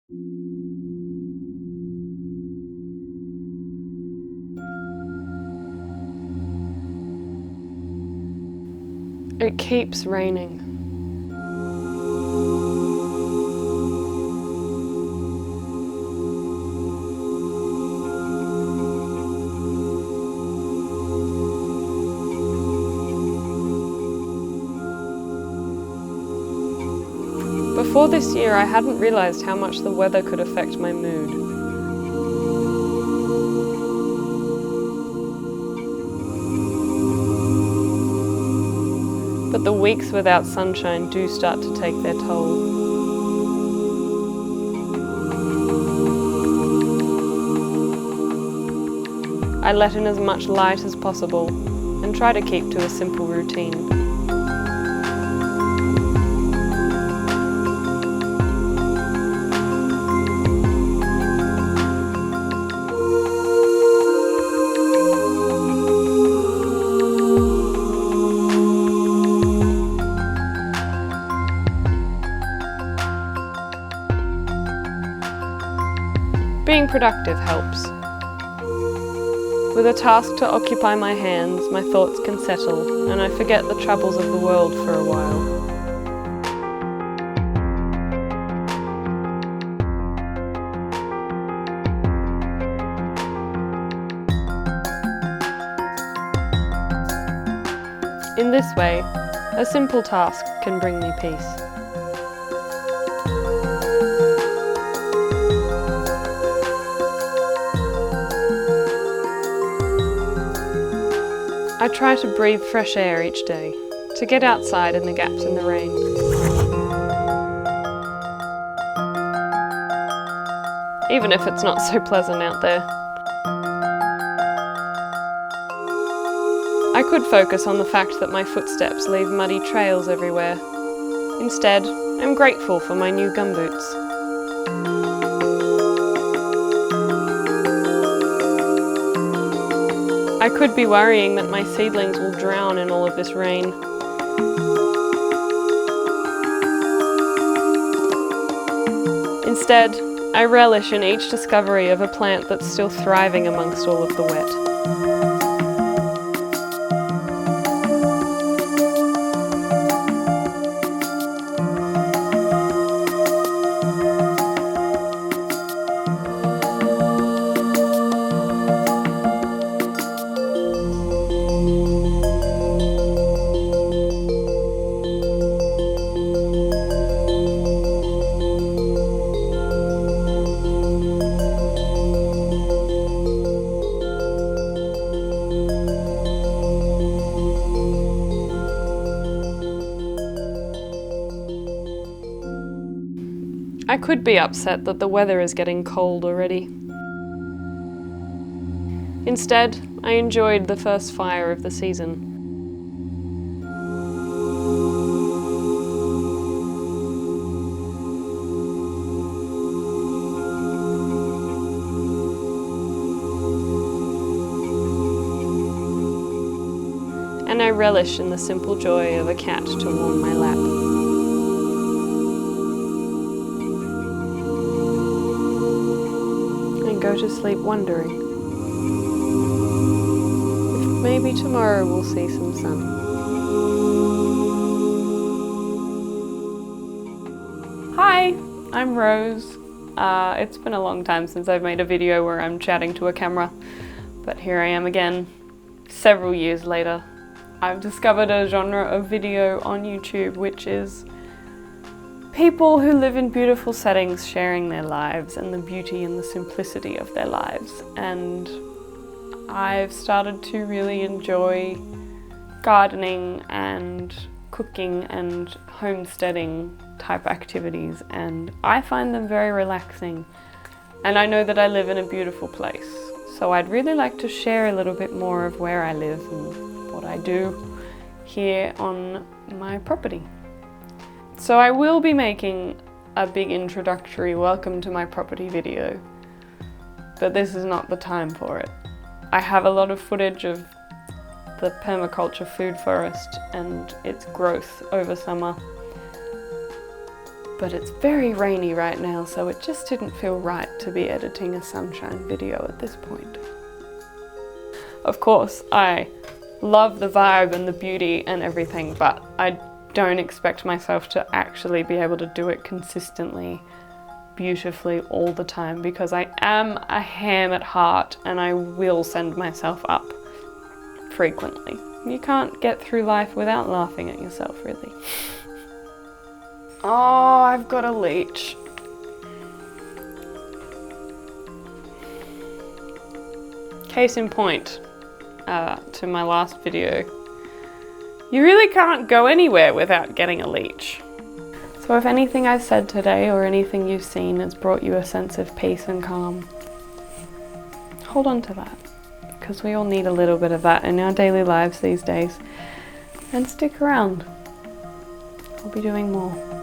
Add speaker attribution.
Speaker 1: It keeps raining. Before this year, I hadn't realised how much the weather could affect my mood. But the weeks without sunshine do start to take their toll. I let in as much light as possible and try to keep to a simple routine. Being productive helps. With a task to occupy my hands, my thoughts can settle, and I forget the troubles of the world for a while. In this way, a simple task can bring me peace. I try to breathe fresh air each day, to get outside in the gaps in the rain. Even if it's not so pleasant out there. I could focus on the fact that my footsteps leave muddy trails everywhere. Instead, I'm grateful for my new gumboots. I could be worrying that my seedlings will drown in all of this rain. Instead, I relish in each discovery of a plant that's still thriving amongst all of the wet. I could be upset that the weather is getting cold already. Instead, I enjoyed the first fire of the season. And I relish in the simple joy of a cat to warm my lap. Go to sleep wondering if maybe tomorrow we'll see some sun. Hi, I'm Rose. It's been a long time since I've made a video where I'm chatting to a camera, but here I am again, several years later. I've discovered a genre of video on YouTube which is people who live in beautiful settings sharing their lives and the beauty and the simplicity of their lives. And I've started to really enjoy gardening and cooking and homesteading type activities, and I find them very relaxing. And I know that I live in a beautiful place, so I'd really like to share a little bit more of where I live and what I do here on my property. So I will be making a big introductory welcome to my property video, but this is not the time for it. I have a lot of footage of the permaculture food forest and its growth over summer. but it's very rainy right now, so it just didn't feel right to be editing a sunshine video at this point. Of course, I love the vibe and the beauty and everything, but I don't expect myself to actually be able to do it consistently, beautifully all the time, because I am a ham at heart and I will send myself up frequently. You can't get through life without laughing at yourself, really. Oh, I've got a leech. Case in point, to my last video, you really can't go anywhere without getting a leech. So if anything I've said today or anything you've seen has brought you a sense of peace and calm, hold on to that, because we all need a little bit of that in our daily lives these days. And stick around. I'll be doing more.